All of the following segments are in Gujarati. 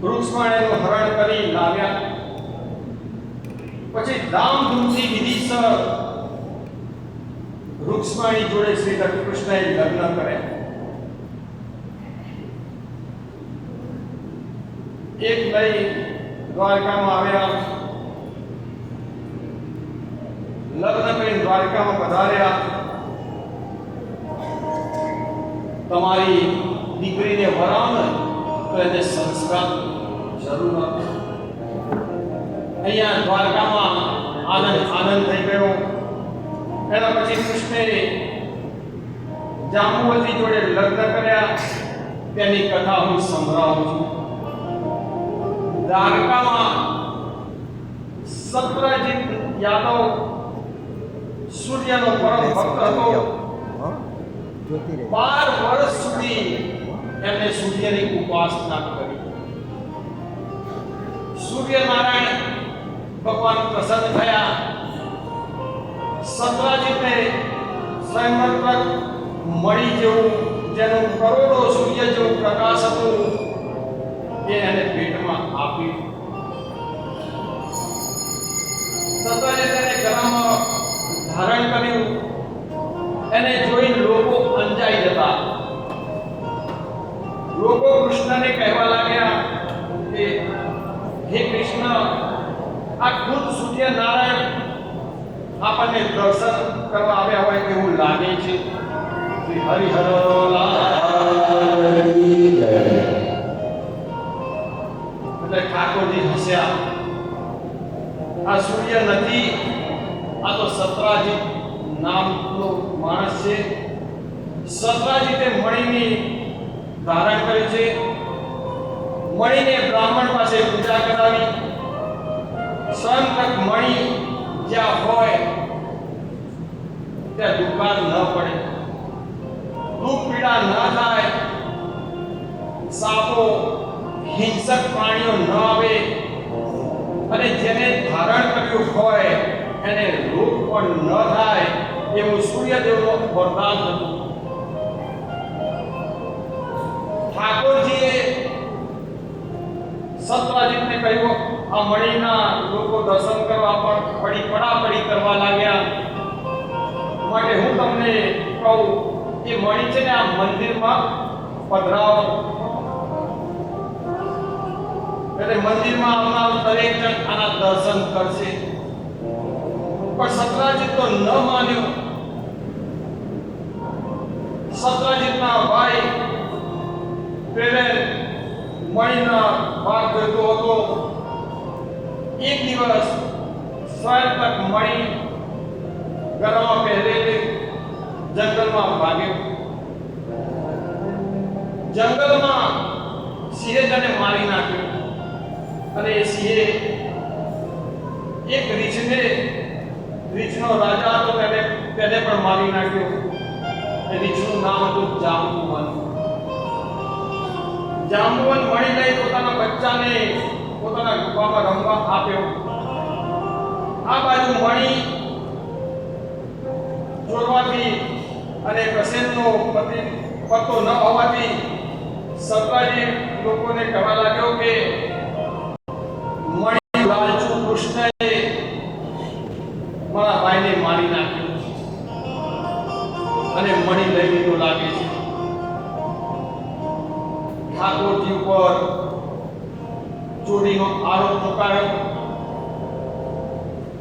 વૃક્ષમાં એનું હરણ કરી લાવ્યા. પછી ધામધૂમથી વિધિસર વૃક્ષમાણી જોડે શ્રી કૃષ્ણએ લગ્ન કર્યા. એક લઈ દ્વારકામાં આવ્યા, લગ્ન કરી દ્વારકામાં પધાર્યા. તમારી દીકરીને વરાવ તો એને સંસ્કાર જરૂર હતો. અહીંયા દ્વારકામાં આનંદ થઈ ગયો. એના પછી કૃષ્ણે જાંબુવતી જોડે લગ્ન કર્યા. તેની કથા હું સંભળાવું છું. દ્વારકામાં સત્રજીત યાદવ સૂર્યનો પરમ ભક્ત હતો. 12 વર્ષ સુધી એમને સૂર્યની ઉપાસના કરી. સૂર્યનારાયણ ભગવાન પ્રસન્ન થયા. સત્રજીતને સ્વયંવર મળી જેવું, જેનું કરોડો સૂર્ય જેવું પ્રકાશ હતું, એ એને પેટમાં આપ્યું. સત્રજીતને ગળામાં ધારણ કર્યું. એને જોઈને લોકો અંજાઈ જતા. લોકો કૃષ્ણને કહેવા લાગ્યા કે હે કૃષ્ણ, આ ખુદ સૂર્યનારાયણ આપણને દર્શન કરવા આવ્યા હોય એવું લાગે છે. શ્રી હરિહર લાલની જય. એટલે ઠાકોરજી હસ્યા. આ સૂર્ય નથી, આ તો સત્રાજીત નામનો માણસ છે. સત્રાજીતે મણીની ધારણ કરી છે. મણીને બ્રાહ્મણ પાસે પૂજા કરાવી. સ્વયં તક મણી જ્યાં હોય ત્યાં દુકાળ ન પડે, દુઃખ પીડા ન થાય, સાપો હિંસક પ્રાણીઓ ન આવે, અને જેને ધારણ કર્યું હોય એને રોગ પણ ન થાય, એવું સૂર્યદેવનું વરદાન હતું. ઠાકોરજીએ સત્રાજીતને કહ્યું, આ મણીના લોકો દર્શન કરવા પણ પડાપડી કરવા લાગ્યા. માટે હું તમને કહું, એ મણી છે ને આ મંદિરમાં પધરાવો. એટલે મંદિરમાં આવનાર દરેક જણ આના દર્શન કરશે. પણ સત્રાજીત તો ન માન્યું. સત્રાજીતના ભાઈ પ્રેરણ મણીના ભાગ જોઈતો હતો. એક દિવસ સ્વયં તક મણી ગળામાં પહેરેલી જંગલમાં ભાગ્યો. જંગલમાં સિંહે તેને મારી નાખ્યો. અને એ સિંહે એક રીછનો રાજા હતો, તેને પણ મારી નાખ્યો. એ રીછનું નામ હતું જાંબુવન. જાંબુવન મણી લઈ પોતાના બચ્ચાને પોતાના ગુફામાં રમવા આપ્યો. આ બાજુ મણી ચોરવાથી અને પ્રસેનનો પત્તો ન હોવાથી સત્રાજી લોકોને કહેવા લાગ્યો કે મણી લાલચુ કૃષ્ણએ મારા ભાઈને મારી નાખ્યો અને મણી લઈ લીધો લાગે છે. ઠાકોરજી ઉપર ચોરીનો આરોપ મુકાયો.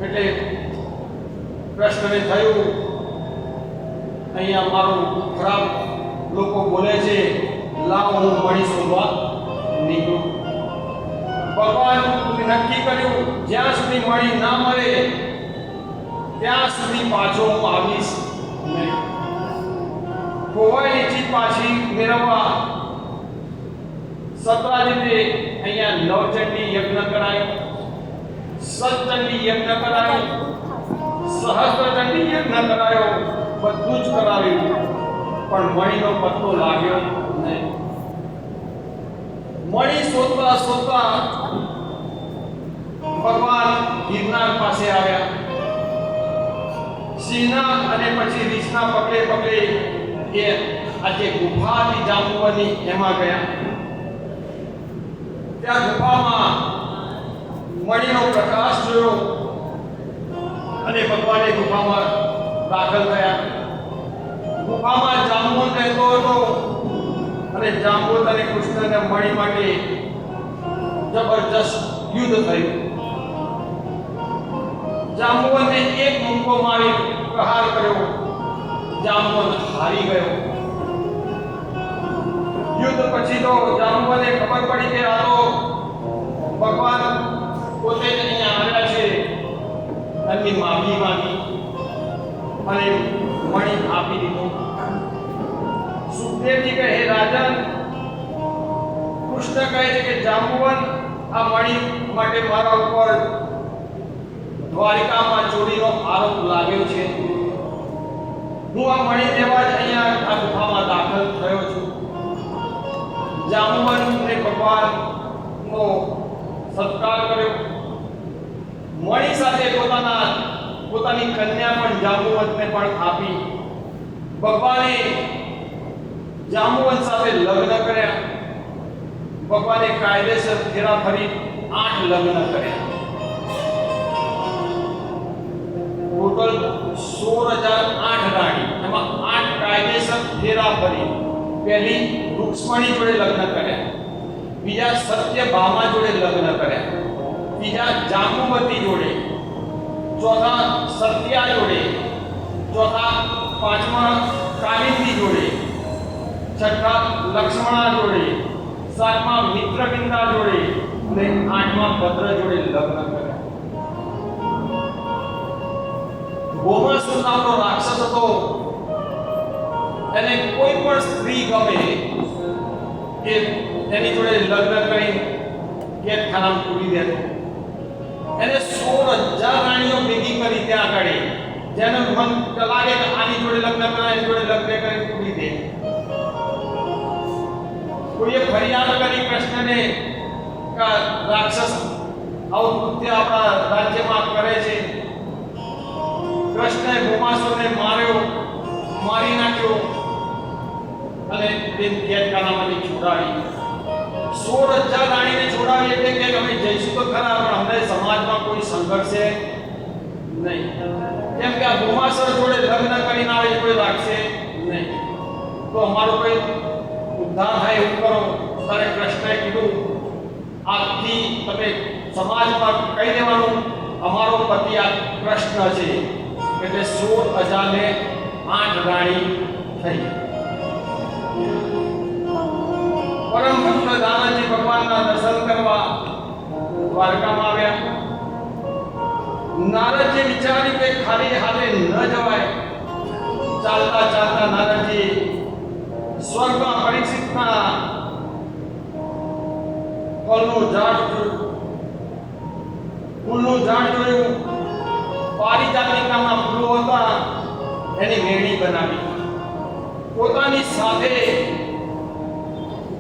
એટલે કૃષ્ણને થયું, અહીંયા મારું ખરાબ લોકો બોલે છે, લાવો હું મણી શોધવા નીકળું. ભગવાન નક્કી કર્યું, જ્યાં સુધી મણી ના મળે ત્યાં સુધી પાછો હું આવીશ નહીં. ખોવાયેલી ચીજ પાછી મેળવવા સત્રાજીતે અહીંયા નવચંડી યજ્ઞ કરાયો, સતચંડી યજ્ઞ કરાયો, સહસ્ત્રચંડી યજ્ઞ કરાયો. બધું જ કરાવ્યું, પણ મણીનો પત્તો લાગ્યો નહીં. મણી શોધતા શોધતા ભગવાન ગિરનાર પાસે આવ્યા. સિંહના અને પછી રીછના પગલે પગલે એ આજે ગુફા હતી જાંબુવનની એમાં ગયા. ત્યાં ગુફામાં મણીનો પ્રકાશ જોયો અને ભગવાને ગુફામાં દાખલ થયા. ગુફામાં જાંબુવંત રહેતો હતો અને જાંબુવંત અને કૃષ્ણને મણી માટે જબરજસ્ત યુદ્ધ થયું. જાંબુવંતે એક મુક્કો મારી પ્રહાર કર્યો. જાંબુવંત હારી ગયો. યુદ્ધ પછી તો જાંબુવંતને ખબર પડી કે આ તો ભગવાન પોતે જ અહીંયા આવ્યા છે. એમની માફી માંગી અને મણી આપી દીધો. સુખદેવજી કહે, હે રાજન, કૃષ્ણ કહે છે કે જાંબુવંત આ મણી માટે મારા ઉપર દ્વારિકામાં ચોરીનો આરોપ લાગ્યો છે. હું આ મણી લેવા જ અહીંયા આ ગુફામાં દાખલ થયો છું. જાંબુવંતને ભગવાનનો સત્કાર કર્યો. મણી સાથે પોતાની કન્યા પણ જાંબુવંતને પણ આપી. ભગવાને જાંબુવંત સાથે લગ્ન કર્યા. ભગવાને કાયદેસર ફેરા ફરી 8 લગ્ન કર્યા. ટોટલ 16,008 રાણી, એમાં 8 કાયદેસર ફેરા ફરી. પહેલી રૂક્ષ્મણી જોડે લગ્ન કર્યા, બીજા સત્યભામા જોડે લગ્ન કર્યા, ત્રીજા જાંબુવતી જોડે, ચોથા સત્યા જોડે, પાંચમા કાલિંદી જોડે, છઠ્ઠા લક્ષ્મણા જોડે, સાતમા મિત્રવિંદા જોડે અને આઠમા ભદ્ર જોડે લગ્ન કર્યા. ભૌમાસુર નામનો રાક્ષસ હતો. એને કોઈ પણ સ્ત્રી ગમે એ એની જોડે લગ્ન કરી કેદખાનામાં પૂરી દેતો. એને 16,000 રાણીઓ ભેગી કરી ત્યાં આગળ. જેને મન લાગે કે આની જોડે લગ્ન કરાય, એની જોડે લગ્ન કરી પૂરી દે. કોઈએ ફરિયાદ કરી કૃષ્ણને કે રાક્ષસ આવું કૃત્ય આપણા રાજ્યમાં કરે છે. કૃષ્ણએ ભૌમાસુરને મારી નાખ્યો અને તે કેદખાનામાંથી છોડાવી. 16,000 રાણીને છોડાવી એટલે કે અમે જઈશું તો ખરા, પણ અમને સમાજમાં કોઈ સંઘર્ષ છે નહીં. કેમ કે આ ભૌમાસુર જોડે લગ્ન કરીને આવે કોઈ રાખશે નહીં. તો અમારો કોઈ ઉદ્ધાર થાય એવું કરો. ત્યારે કૃષ્ણએ કીધું, આજથી તમે સમાજમાં કહી દેવાનું અમારો પતિ આ કૃષ્ણ છે. એટલે 16,008 રાણી થઈ. પરમ ભક્ત દાનાજી ભગવાનના દર્શન કરવા દ્વારકામાં આવ્યા. નારદજી વિચાર્યું કે ખાલી હાથે ન જવાય. ચાલતા ચાલતા નારદજી સ્વર્ગમાં પરીક્ષિતના ફૂલનું ઝાડ જોયું. પારિજાતની નામના ફૂલો હતા. એની વેણી બનાવી પોતાની સાથે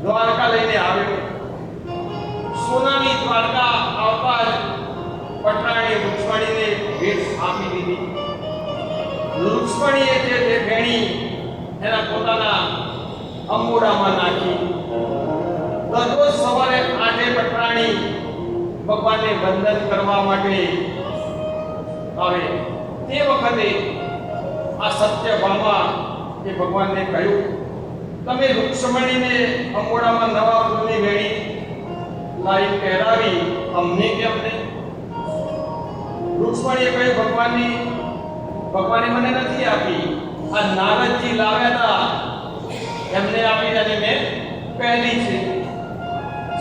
દ્વારકા લઈને આવ્યો. સોનાની દ્વારકા આવતા જ પટરાણી રૂક્ષ્મણીને ભેટ આપી દીધી. રૂક્ષ્મણીએ જે વેણી એના પોતાના અંબોડામાં નાખી. દરરોજ સવારે 8 પટરાણી ભગવાનને વંદન કરવા માટે આવે. તે વખતે આ સત્યભામા એ ભગવાનને કહ્યું, તમે રૂક્ષ્મણીને અંબોડામાં નવા ફૂલની વેણી લાવી પહેરાવી, અમને કેમ નહીં? રૂક્ષ્મણીએ કહ્યું, ભગવાને મને નથી આપી. આ નારદજી લાવ્યા હતા એમને આપી અને મેં પહેરી છે.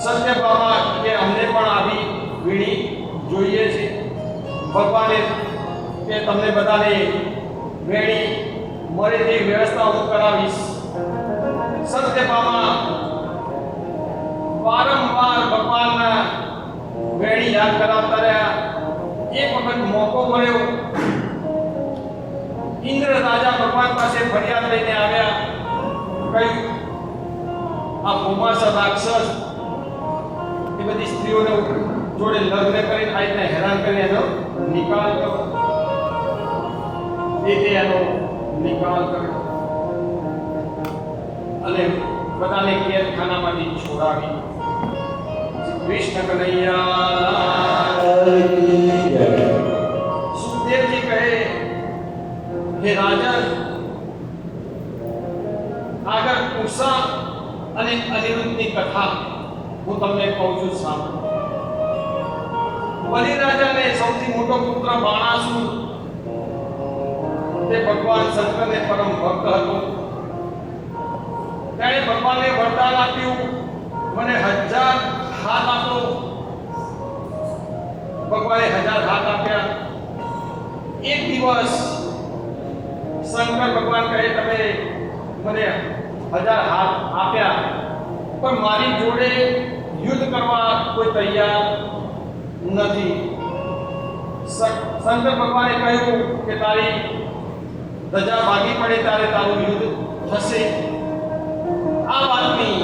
સત્યભામા કે અમને પણ આવી વીણી જોઈએ છે. ભગવાને કે તમને બધાને વેણી મળે તેવી વ્યવસ્થા હું કરાવીશ. સત્યભામા વારંવાર ભગવાનના વેણી યાદ કરાવતા રહ્યા. એક વખત મોકો મળ્યો. ઇન્દ્ર રાજા ભગવાન પાસે ફરિયાદ લઈને આવ્યા. કહ્યું, આ ભૌમાસુર રાક્ષસ એ બધી સ્ત્રીઓને જોડે લગ્ન કરીને આ રીતના હેરાન કરીને એનો નિકાલ કરો. એનો નિકાલ કર્યો અને બધાને કેદખાનામાંથી છોડાવી. કૃષ્ણ કનૈયા સુખદેવજી કહે, હે રાજન, આગળ ઉષા અને અનિરુદ્ધની કથા હું તમને કહું છું, સાંભળો. બલિરાજાને સૌથી મોટો પુત્ર બાણાસુર તે ભગવાન શંકરને પરમ ભક્ત હતો. તેણે ભગવાનને વરદાન આપ્યું, મને 1000 હાથ આપો. ભગવાને 1000 હાથ આપ્યા. એક દિવસ શંકર ભગવાન કહે, તમે મને 1000 હાથ આપ્યા, પણ મારી જોડે યુદ્ધ કરવા કોઈ તૈયાર નથી. શંકર ભગવાને કહ્યું કે તારી ધજા ભાગી પડે ત્યારે તારું યુદ્ધ થશે. આ વાતની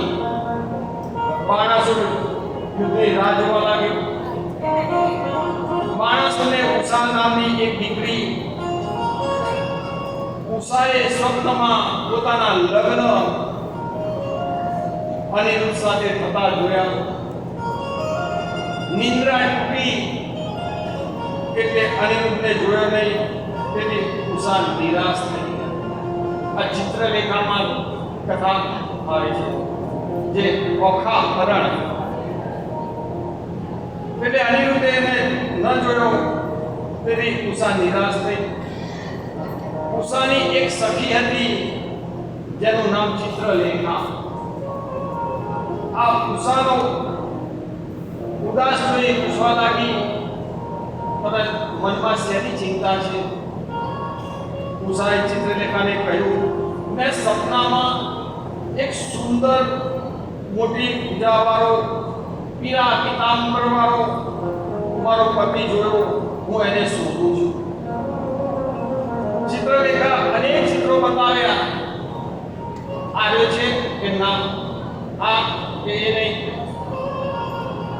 બાણાસુર યુદ્ધની રાહ જોવા લાગ્યો. બાણાસુરને ઉષા નામની એક દીકરી, ઉષાએ સ્વપ્નમાં પોતાના લગ્ન અનિરુદ્ધ સાથે થતા જોયા. નિંદ્રા તૂટી એટલે અનિરુદ્ધને જોયો નહીં, તેથી ઉષા નિરાશ થઈ. આ ચિત્રલેખામાં કથા આવે છે, જે ઓખા હરણ. એટલે અનિરુદ્ધે એને ન જોયો, તેથી ઉષા નિરાશ થઈ. ઉષાની એક સખી હતી જેનું નામ ચિત્રલેખા. આ ઉષાનો ઉદાસ જોઈ પૂછવા લાગી, તને મનમાં શેની ચિંતા છે? ઉષાએ ચિત્રલેખાને કહ્યું, મેં સપનામાં એક સુંદર મોટી પૂજાવાળો પીળા પીતાંબર વાળો મારો પતિ જોયો, હું એને શોધું છું. ચિત્રલેખા અનેક ચિત્રો બતાવ્યા, આવ્યો છે કે ના, આ કે એ નહીં.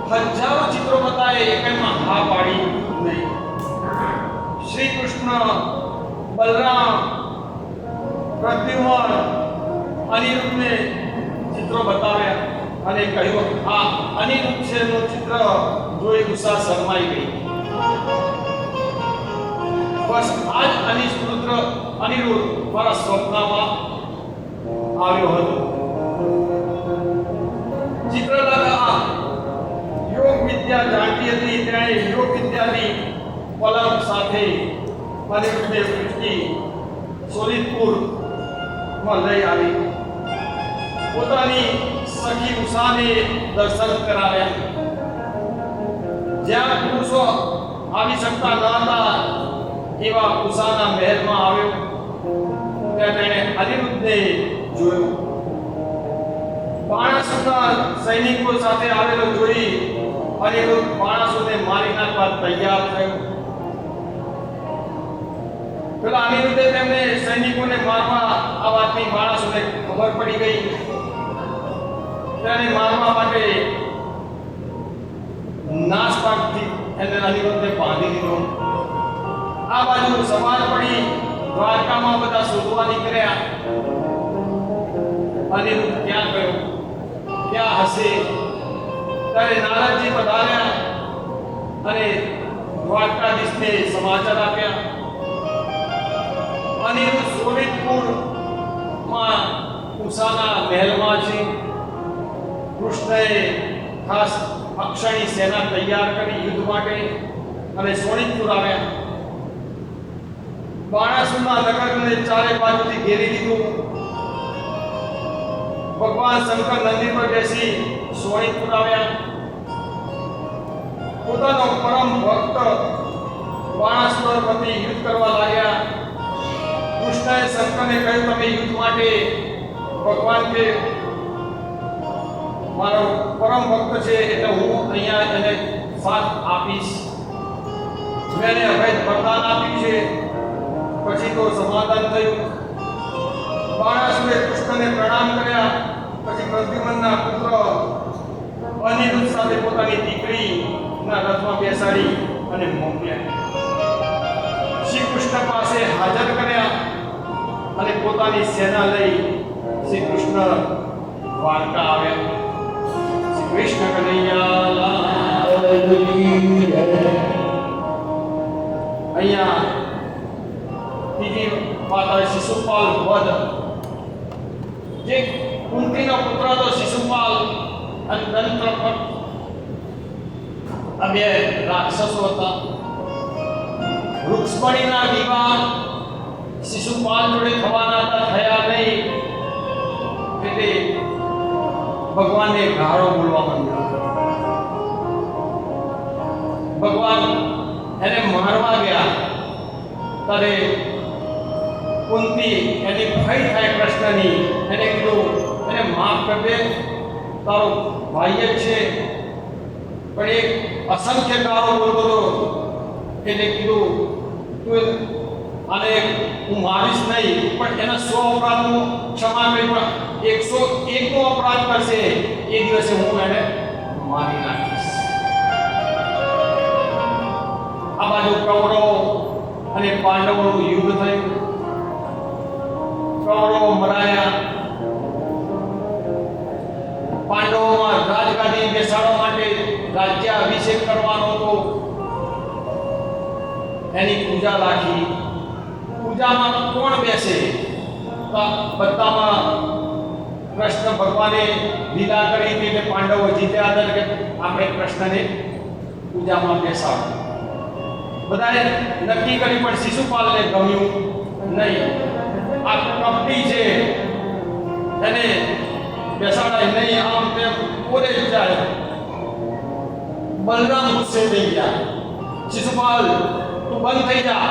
હજારો ચિત્રો બતાવે, એકમાં હા પાડી નહીં. શ્રી કૃષ્ણ, બલરામ, પ્રદ્યુમન, અનિરુદ્ધને ચિત્રો બતાવ્યા અને કહ્યું, આ અનિરુદ્ધ છે નું ચિત્ર જોઈ ઉષા શરમાઈ ગઈ. બસ આજ અનિરુદ્ધ મારા સ્વપ્નમાં આવ્યો હતો. ચિત્રલેખા યોગ વિદ્યા જાણતી હતી. તેણે યોગ વિદ્યાની પલંગ સાથે અનિરુદ્ધને પૃથ્વી સોનિતપુરમાં લઈ આવી. પોતાની સખી ઉષાને દર્શન કરાવ્યા. જ્યાં પુરુષો આવી શકતા ન હતા એવા ઉષાના મહેલમાં આવ્યો. ત્યાં તેણે અનિરુદ્ધને જોયો. બાણાસુરના સૈનિકો સાથે આવેલો જોઈ અનિરુદ્ધ બાણાસુરને મારી નાખવા તૈયાર થયો. પેલા અનિરુદ્ધે તેમને સૈનિકોને મારવા આ વાતની બાણાસુરને ખબર પડી ગઈ. તેને મારવા માટે નાસપાકથી એને અનિરુદ્ધને બાંધી દીધો. આ બાજુ સવાર પડી, દ્વારકામાં બધા શોધવા નીકળ્યા. અનિરુદ્ધ ક્યાં ગયો, ક્યાં હશે? ત્યારે નારદજી પધાર્યા અને દ્વારકાધીશને સમાચાર આપ્યા. અનિરુદ્ધ સોનિતપુરમાં ઉષાના મહેલમાં છે. કૃષ્ણએ ખાસ અક્ષયની સેના તૈયાર કરી યુદ્ધ માટે અને સોનિતપુર આવ્યા. બાણાસુરના નગરને ચારે બાજુથી ઘેરી લીધું. ભગવાન શંકર નંદી પર બેસી સોનિતપુર આવ્યા. પોતાનો પરમ ભક્ત બાણાસુર પ્રતિ યુદ્ધ કરવા લાગ્યા. કૃષ્ણએ શંકરને કહ્યું, તમે યુદ્ધ માટે ભગવાન કે મારો પરમ ભક્ત છે એટલે હું અહીંયા એને સાથ આપીશ. મેં એને અભય વરદાન આપ્યું છે. પછી તો સમાધાન થયું. બાણાસુરે કૃષ્ણને પ્રણામ કર્યા. પછી પ્રદ્યુમનના પુત્ર અનિરુદ્ધ સાથે પોતાની દીકરીના રથમાં બેસાડી અને મોકલ્યા. શ્રી કૃષ્ણ પાસે હાજર કર્યા અને પોતાની સેના લઈ શ્રી કૃષ્ણ દ્વારકા આવ્યા. શ્રી કૃષ્ણ કનૈયા શિશુપાલ વધ. જે કુંતીનો પુત્ર હતો શિશુપાલ અને દંતવક્ર, આ બે રાક્ષસો હતા. વૃક્ષમણીના વિવાહ શિશુપાલ જોડે થવાના હતા, થયા નહીં. એટલે ભગવાનને ગાળો બોલવા માંડ્યો. ભગવાન એને મારવા ગયા ત્યારે કુંતી એની ભય થાય કૃષ્ણની, એને કીધું એને માફ કરી દે, તારો ભાઈ જ છે. પણ એક અસંખ્ય ગાળો બોલતો હતો. એને કીધું તું આને હું મારીશ નહીં, પણ એના 100 અપરાધનું ક્ષમા કરી, પણ 101નો અપરાધ કરશે એ દિવસે હું એને મારી નાખીશ. આ બાજુ કૌરવ અને પાંડવોનું યુદ્ધ થયું. કૌરવો મરાયા. પાંડવોમાં રાજગાદી બેસાડવા માટે રાજ્ય અભિષેક કરવાનો હતો. એની પૂજા રાખી. પૂજામાં કોણ બેસે? તો બધામાં કૃષ્ણ ભગવાને લીલા કરી હતી કે પાંડવો જીત્યા હતા કે આપણે કૃષ્ણને પૂજામાં બેસાડો. બધાએ નક્કી કરી, પણ શિશુપાલને ગમ્યું નહીં. આ કપટી છે, એને બેસાડાય નહીં, આમ તેમ બોલે જ જાય. બલરામ ગુસ્સે થઈ ગયા. શિશુપાલ તું બંધ થઈ જા.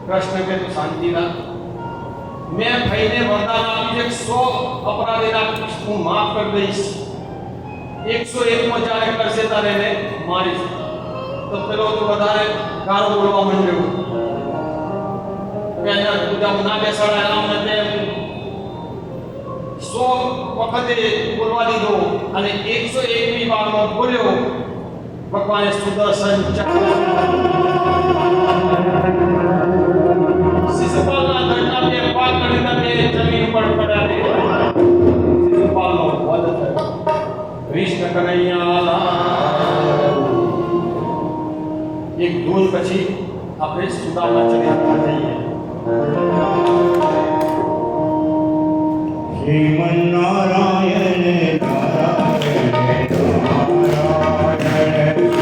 કૃષ્ણ કે તું શાંતિ રાખ. મેં ભાઈને વરદાન આપ્યું છે 100 અપરાધીના હું માફ કરી દઈશ. 101મો જ્યારે કરશે ત્યારે એને મારીશ. તો પેલો તો વધારે ગાળો બોલવા માંડ્યો કે એને પૂજામાં ના બેસાડાય, આમ ને તેમ 100 વખતે બોલવા દીધો અને 101મી વારમાં બોલ્યો. ભગવાને સુદર્શન ચક્ર શિશુપાલના ધડના બે પાક કરીને બે જમીન પર પડ્યા. શિશુપાલનો વધ થયો. કૃષ્ણ કનૈયા. એક ધૂન પછી આપણે સુદામા ચરિત્રમાં જઈએ. શ્રીમન નારાયણ નારાયણ નારાયણ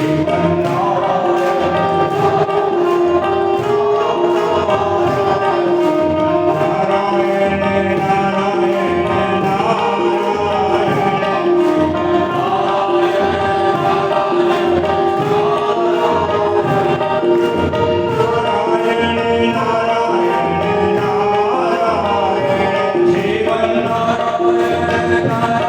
શ્રીમન નારાયણ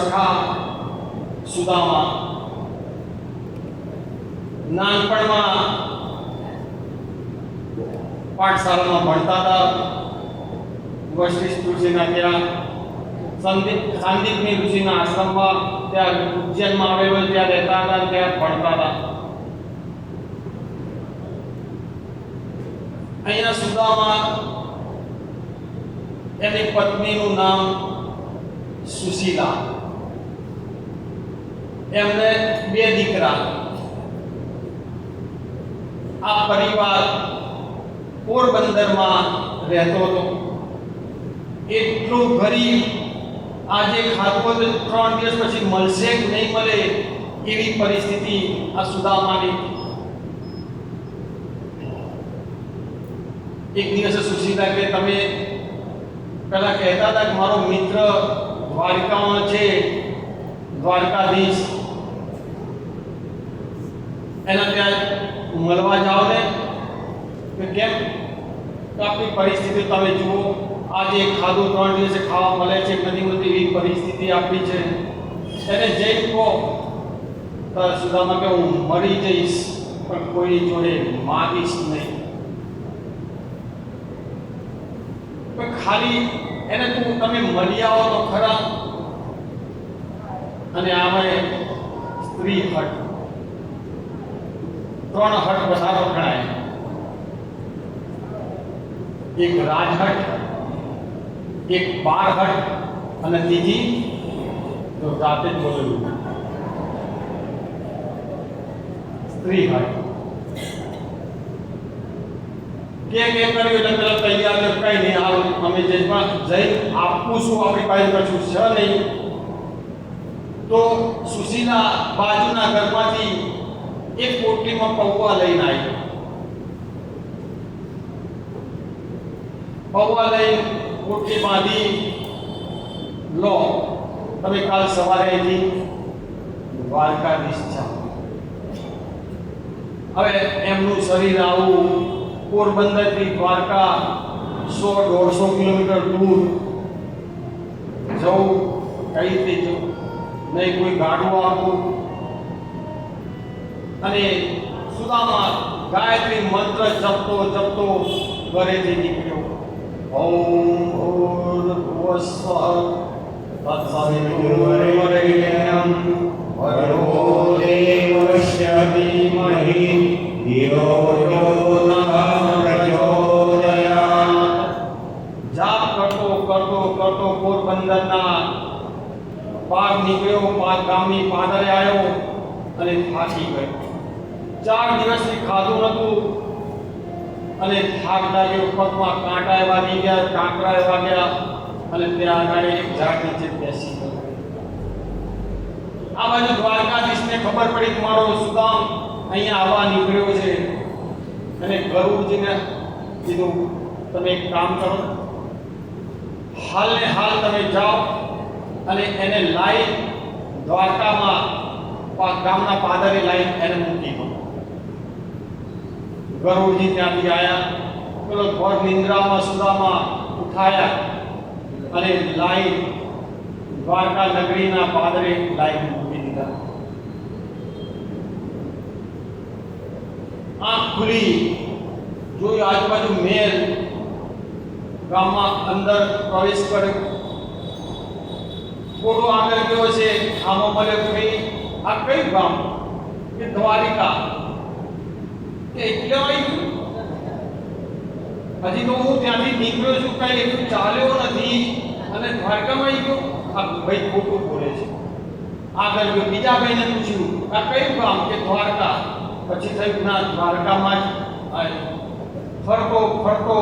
સખા સુદામા નાનપણમાં પાઠશાળામાં ભણતા હતા. વશિષ્ઠ ઋષિના ત્યાં સાંદીપની ઋષિના આશ્રમમાં ત્યાં ઉજ્જૈનમાં આવેલો ત્યાં રહેતા હતા, ત્યાં ભણતા હતા. અહીંયા સુદામા એની પત્નીનું નામ સુશીલા. એમને 2 દીકરા. આ પરિવાર પોરબંદરમાં રહેતો હતો. એટલું ગરીબ, આજે ખાધું તો 3 દિવસ પછી મળશે કે નહીં મળે એવી પરિસ્થિતિ આ સુદામાની. એક દિવસે સુશીલા કે તમે પેલા કહેતા હતા કે મારો મિત્ર દ્વારકામાં છે, દ્વારકાધીશ, એના ત્યાં મળવા જાઓ ને. કે કેમ? તો આપણી પરિસ્થિતિ તમે જુઓ, આજે ખાધું 3 દિવસે ખાવા મળે છે નથી મળતી એવી પરિસ્થિતિ આપણી છે. એને જઈ કહો તો સુદામા કે હું મરી જઈશ પણ કોઈ જોડે માગીશ નહીં. ખાલી એને તમે મળી આવો તો ખરા. અને આમાં સ્ત્રી હટ, 3 હટ વધારો ગણાય. એક રાજહટ, એક બારહટ અને ત્રીજી તો જાતે જ બોલેલું સ્ત્રી હટ. કે કર્યું એટલે પેલા તૈયાર ને કઈ નહીં, હાલ અમે જેમાં જઈ આપું છું, આપણી પાસે કશું છે નહીં. તો સુશીલા બાજુના ઘરમાંથી એક પોટલીમાં પૌવા લઈને આવી. પૌવા લઈ પોટલી બાંધી, લો તમે કાલ સવારે અહીંથી દ્વારકાધીશ જાઓ. હવે એમનું શરીર આવું પોરબંદરથી દ્વારકા 100-150 કિલોમીટર દૂર જવું, કઈ રીતે જવું, નહીં કોઈ ગાડું આપવું. અને સુદામા ગાયત્રી મંત્ર જપતો ઘરેથી નીકળ્યો. ઓમ ભૂર્ભુવસ્સઃ તત્સવિતુર્વરેણ્યં ભર્ગો દેવસ્ય ધીમહિ ધિયો યો નઃ પ્રચોદયાત. જાપ કરતો પોરબંદરના પાર નીકળ્યો, ગામની પાદરે આવ્યો અને થાકી ગયો. 4 દિવસથી ખાધું નતું અને થાક લાગ્યો. પગમાં કાંટા વાગી ગયા, કાંકરા વાગ્યા અને ત્યાં આગળ એક ઝાડ નીચે બેસી ગયો. આ બાજુ દ્વારકાધીશને ખબર પડી કે મારો સુદામ અહીંયા આવવા નીકળ્યો છે. અને ગરુડજીને કીધું તમે એક કામ કરો, હાલ ને હાલ તમે જાઓ અને એને લાઈ દ્વારકામાં ગામના પાદરે લાઈ એને મૂકી દો. ગરુડજી ત્યાંથી આવ્યા, પેલો ઘોર નિંદ્રામાં સુદામા ઉઠાયા અને લાઈ દ્વારકા નગરીના પાદરે લાઈ મૂકી દીધા. આંખ ખુલી, જોયું આજુબાજુ મહેલ, ગામમાં અંદર પ્રવેશ કર્યો. થોડો આગળ ગયો છે, આમો મળ્યો કે ભાઈ આ કયું ગામ? કે દ્વારિકા. કે એટલે આવી હજી તો હું ત્યાંથી નીકળ્યો છું, કઈ એટલું ચાલ્યો નથી અને દ્વારકામાં આવી ગયો. આ ભાઈ ખોટું બોલે છે. આગળ ગયો, બીજા ભાઈને પૂછ્યું આ કયું ગામ? કે દ્વારકા. પછી થયું ના, દ્વારકામાં જ ફરતો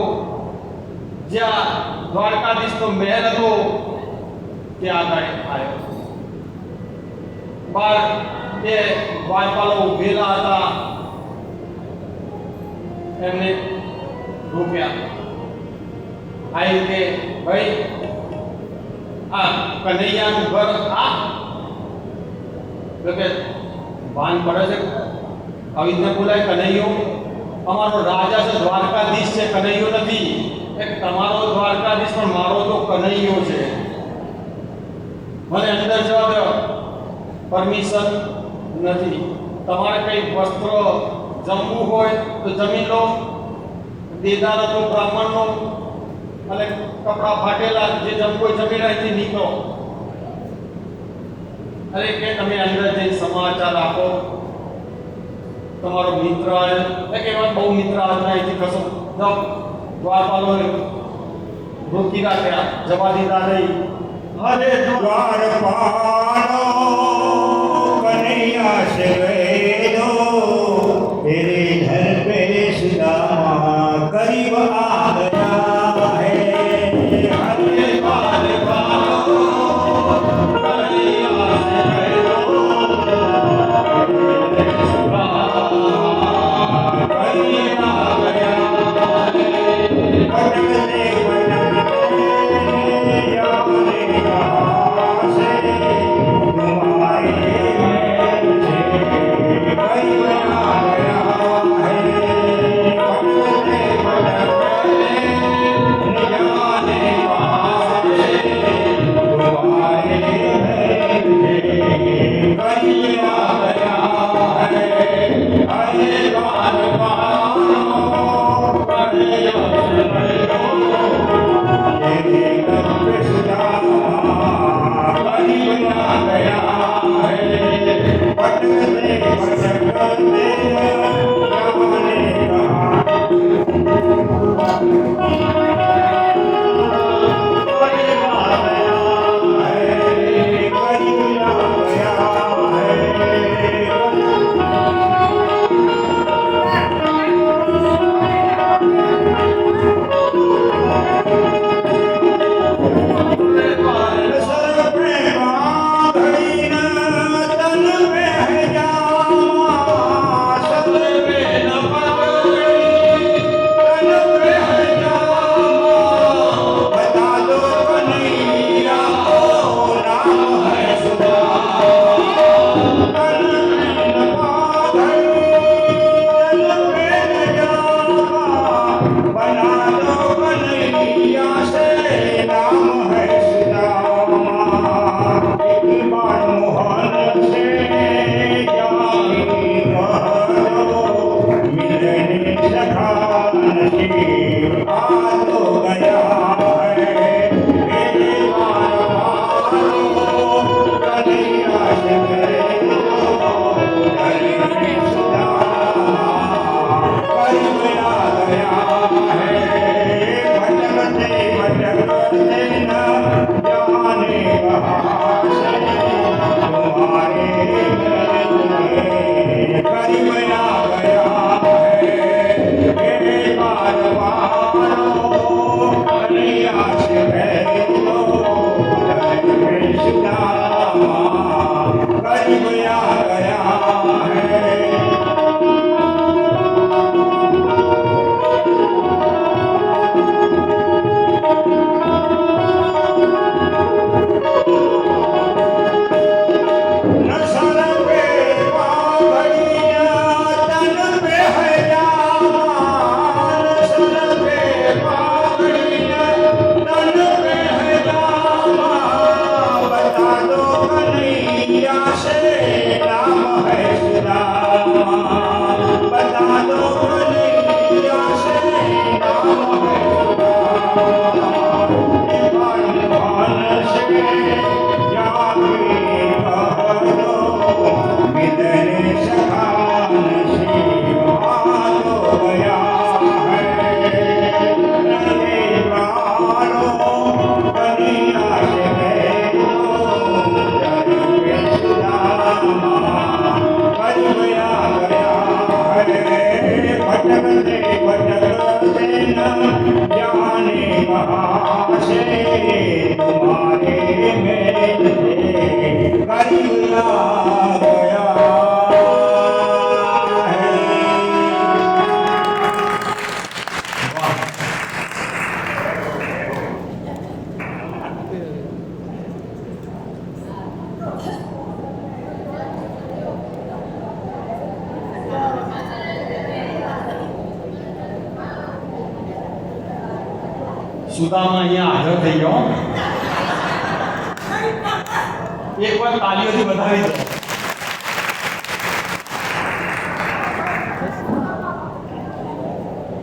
જ્યાં દ્વારકાધીશનો મહેલ હતો ત્યાં આગળ આવ્યો. બાર 2 દ્વારપાલો ઉભેલા હતા, એમને રોક્યા. આ રીતે ભાઈ આ કનૈયાનું ઘર આ કે ભાન પડે છે. આવી રીતે બોલાય કનૈયો, અમારો રાજા છે, દ્વારકાધીશ છે, કનૈયો નથી. એક તમારો દ્વારકાધીશ પણ મારો તો કનૈયો છે. મને અંદર જવા દો. પરમિશન નથી. તમારે કંઈ વસ્ત્ર જમવું હોય તો જમી લો. દેદારનો બ્રાહ્મણનો અને કપડાં ફાટેલા જે જમવું હોય જમીને અહીંથી નીકળો. અરે કે તમે અંદર જઈ સમાચાર આપો. તમારો મિત્ર આવ્યો કે એવા બહુ મિત્ર આવ્યા અહીંથી કશો જાઓ. દ્વારપાલોને રોકી રાખ્યા, જવા દીધા નહીં. અરે દ્વારપાલો કનૈયા से वेदो तेरे घर पे सुदामा करीब आ गया है. अरे દ્વારપાલો કનૈયા સે વેદો કનૈયા સુદામા અહીંયા હાજર થઈ ગયો. એકવાર તાળીઓથી વધાવી દો.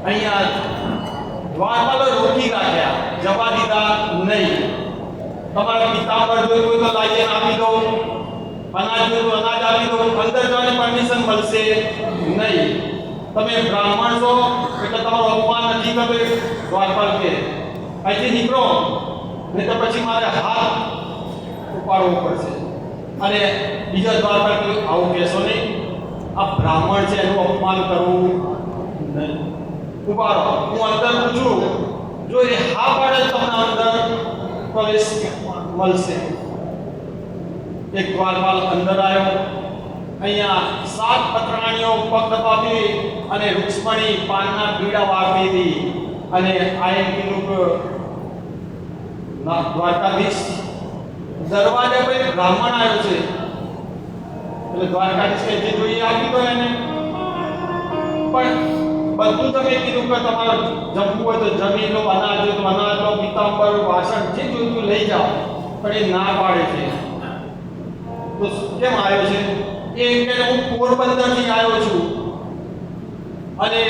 અહીંયા દ્વારપાલો રોકી રાખ્યા, જવા દીધા નહીં. તમારા પિતાંબર જોયું હોય તો લાઈને આપી દો, અનાજ જોયું તો અનાજ આપી દો, અંદર જવાની પરમિશન મળશે નહીં. તમે બ્રાહ્મણ છો એટલે તમારો અપમાન નથી કરતો. દ્વારપાલ કે અહીંથી નીકળો, નહીં તો પછી મારે હાથ ઉપાડવો પડશે. અને બીજા દ્વારપાલ કે આવું કહેશો નહીં, આ બ્રાહ્મણ છે એનું અપમાન કરવું નહીં. ઉભા રહો, હું અંદર પૂછું, જો એ હા પાડે તો તમને અંદર પ્રવેશ મળશે. એક દ્વારપાલ અંદર આવ્યો. અહીંયા 7 પતરાણીઓ પગ દબાવી અને રૂક્ષ્મણી પાનના બીડા વાગતી હતી. અને આ એમ કીધું કે દ્વારકાધીશ દરવાજા પર બ્રાહ્મણ આવ્યો છે. એટલે દ્વારકાધીશ કે જે જોઈએ આપી દો એને. પણ બધું તમે કીધું કે તમારે જમવું હોય તો જમી લો, અનાજ હોય તો અનાજ લો, પિતાંબર વાસણ જે જોઈતું લઈ જાઓ. પણ એ ના પાડે છે. તો કેમ આવ્યો છે? એ કે હું પોરબંદરથી આવ્યો છું અને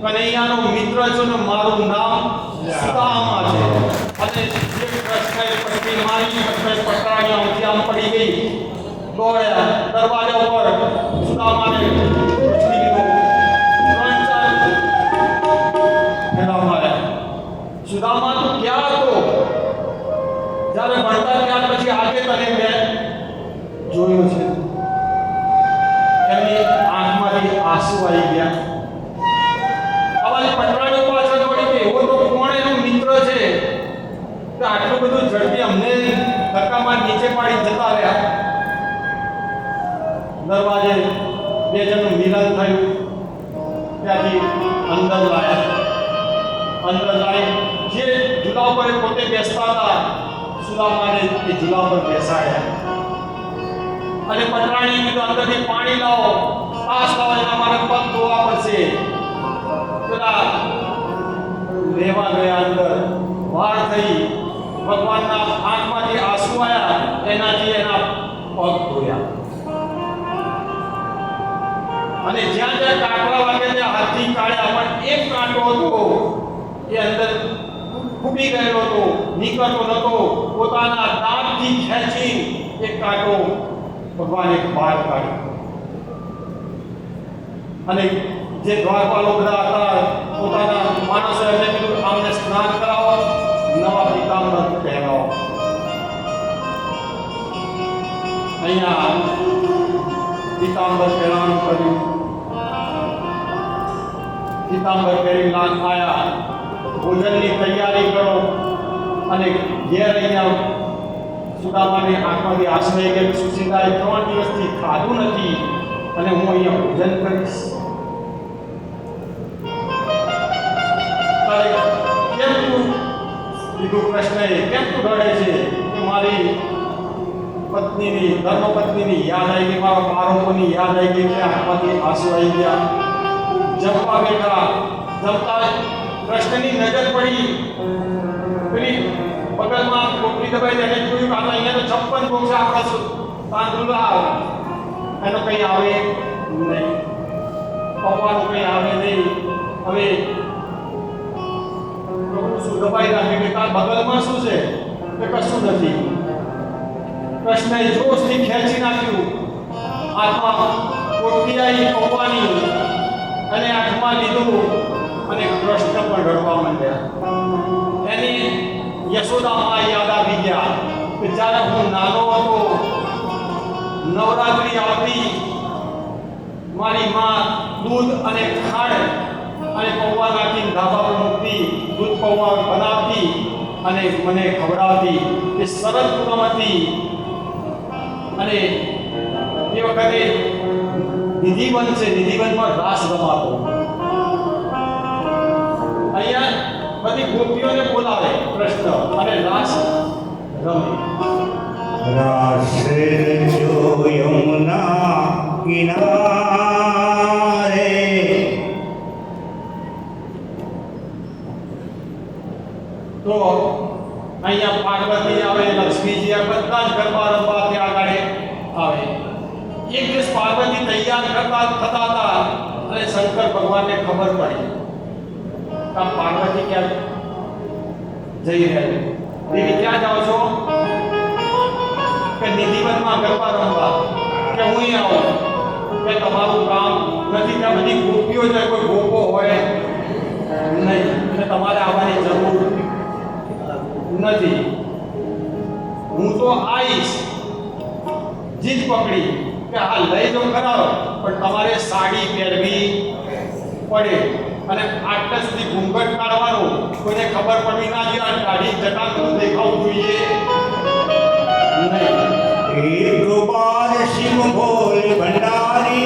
કનૈયાનો મિત્ર છું ને મારું નામ સુદામા છે. અને જે કૃષ્ણએ પછી મારી પટરાણી આમથી આમ પડી ગઈ, દોડ્યા દરવાજા ઉપર સુદામાને પૂછી લીધું. 3-4 સુદામા તું ક્યાં હતો? જ્યારે ભણતા ત્યાર પછી આજે તને મેં જોયું છે. એમની આંખમાંથી આંસુ આવી ગયા. અમારી પટરાણી પાછળ દોડી કે એવો તો કોણ એનો મિત્ર છે તો આટલું બધું ઝડપી અમને ધક્કામાં નીચે પાડી જતા રહ્યા. દરવાજે 2 જણનું મિલન થયું. ત્યાંથી અંદર લાયા. અંદર લાવી જે ઝૂલા ઉપર પોતે બેસતા હતા સુદામાને એ ઝૂલા ઉપર બેસાડ્યા. અને પટરાણી કીધું અંદરથી પાણી લાવો, પાસ લાવો, એના મારે પગ ધોવા પડશે. પેલા લેવા ગયા અંદર. વાર થઈ, ભગવાનના આંખમાંથી આંસુ આવ્યા, એનાથી એના પગ ધોયા. અને જ્યાં જ્યાં કાંકરા વાગે ત્યાં હાથથી કાઢ્યા. પણ એક કાંટો હતો એ અંદર ખૂબી ગયેલો હતો, નીકળતો નતો. પોતાના દાંતથી ખેંચી એક કાંટો ભગવાને બહાર કાઢ્યો. અને જે દ્વારપાલો બધા હતા પોતાના માણસો એમને કીધું આમને સ્નાન કરાવો, નવા પિતાંબર પહેરાવો. અહીંયા પિતાંબર પહેરવાનું કર્યું. પિતાંબર પહેરી લાગ આવ્યા. ભોજનની તૈયારી કરો. અને ઘેર અહીંયા સુદામાની આંખમાંથી આંસુ આવી ગયા. સુશીલાએ 3 દિવસથી ખાધું નથી અને હું અહીંયા ભોજન કરીશ. તારે કેમ તું કીધું કૃષ્ણએ, કેમ તું રડે છે? કે મારી પત્નીની ધર્મપત્નીની યાદ આવી ગઈ, મારા બાળકોની યાદ આવી ગઈ, આંખમાંથી આંસુ આવી ગયા. જમવા બેઠા. જમતા કૃષ્ણની નજર પડી પેલી બગલમાં ટોપલી દબાઈ. એને જોયું કે અહીંયા તો 56 બોક્સ આપણા તાંદુલા એનો કંઈ આવે નહીં, પપ્પાનું કંઈ આવે નહીં. હવે શું દબાઈ રાખે કે તાર બગલમાં શું છે? કે કશું નથી. કૃષ્ણએ જોશથી ખેંચી નાખ્યું. હાથમાં ટોપલી આવી પપ્પાની અને હાથમાં લીધું અને કૃષ્ણ પણ રડવા માંડ્યા. એની યશોદા યાદ આવી ગયા કે જ્યારે હું નાનો હતો, નવરાત્રિ આવતી, મારી માં દૂધ અને ખાંડ અને પૌવા નાખીને ધાબા પર મૂકતી, દૂધ પૌવા બનાવતી અને મને ખવડાવતી. એ સરસ પૂનમ હતી. અને એ વખતે નિધિવન છે, નિધિવનમાં રાસ રમાતો. અહીંયા બધી ગોપીઓને બોલાવે કૃષ્ણ અને રાસ રમે. રાસે જો યમુના કિનારે તો અહીંયા પાર્વતી આવે, લક્ષ્મીજી આવે, બધા જ ગરબા રમવા ત્યાં આગળ આવે. એક દિવસ પાર્વતી તૈયાર થતા હતા અને શંકર ભગવાનને ખબર પડી કે આ પાર્વતી ક્યાં જઈ રહ્યા છે. દેવી ક્યાં જાઓ છો? કે નિધિવનમાં ગરબા રમવા. કે હું અહીં આવું. કે તમારું કામ નથી, ત્યાં બધી ગોપીઓ છે, કોઈ ગોપો હોય નહીં, એટલે તમારે આવવાની જરૂર નથી. હું તો આવીશ, જીદ પકડી કે હા લઈ જાઓ ખરા, પણ તમારે સાડી પહેરવી પડે અને આટલા સુધી ઘૂંઘટ કાઢવાનું, કોઈને ખબર પડવી ના જોઈએ, આ દાઢી જટાનું દેખાવું જોઈએ નહીં. एक बार शिव भोले भंडारी,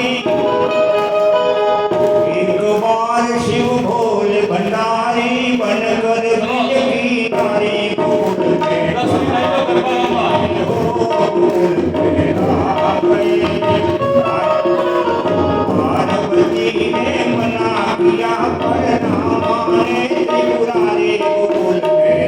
एक बार शिव भोले भंडारी बनकर ब्रज की नारी बोल के पार्वती ने मना किया पर ना माने त्रिपुरारी बोल के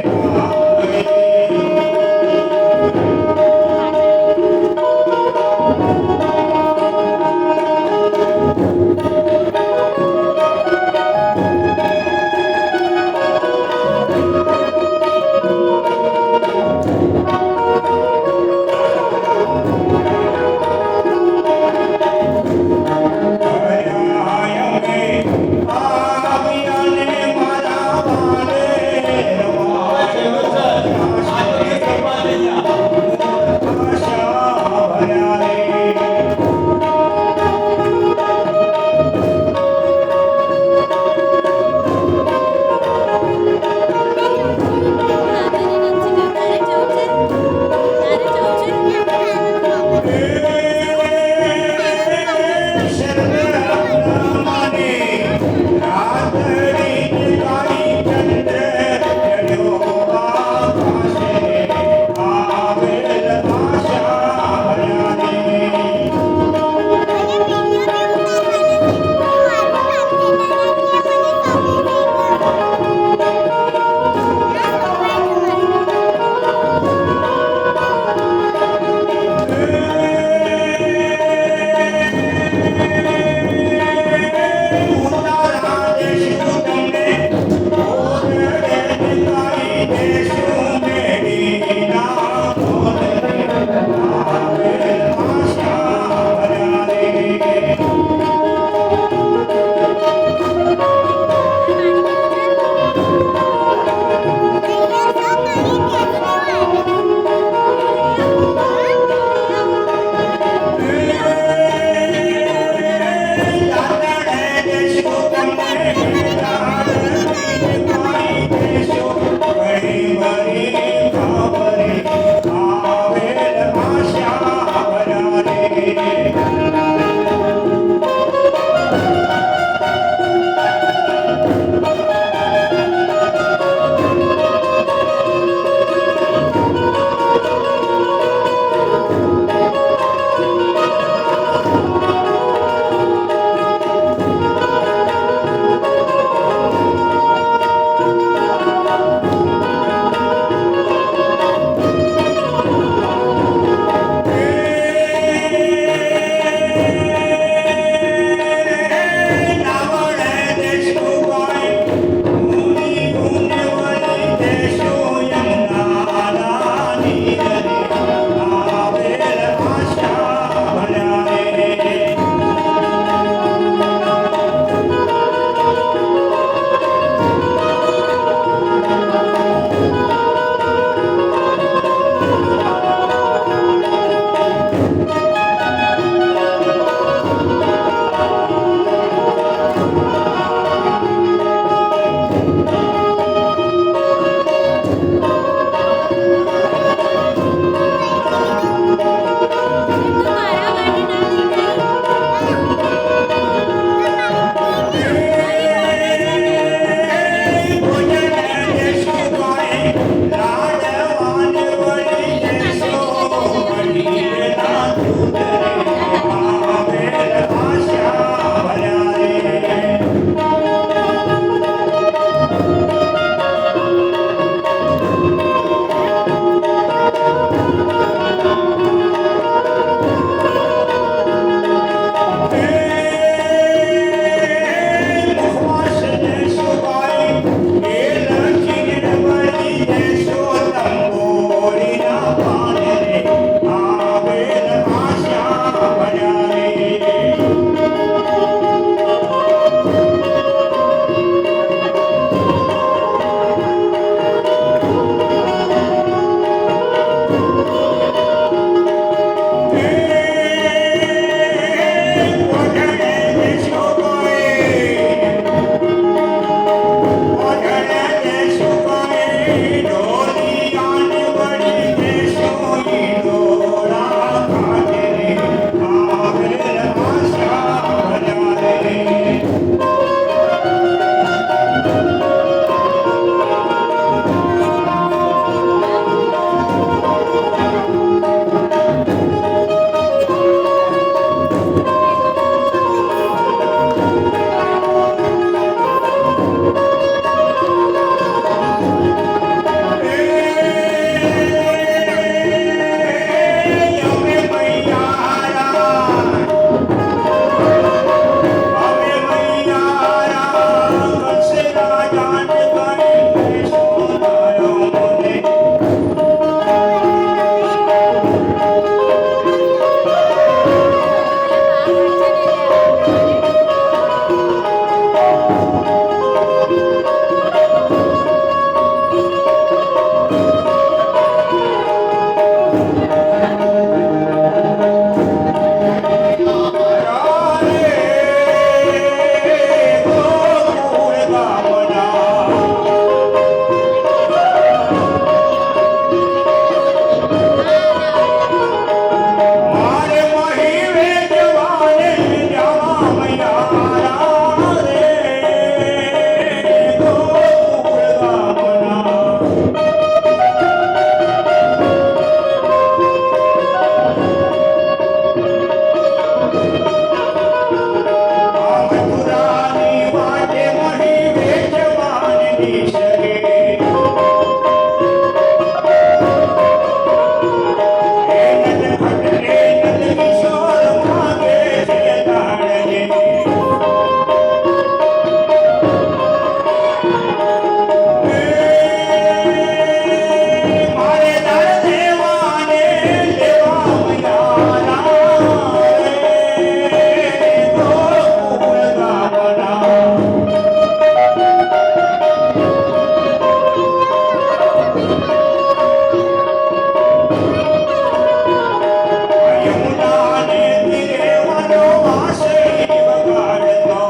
યમુનાને તીરે વનો વાંસળી વગાડતો.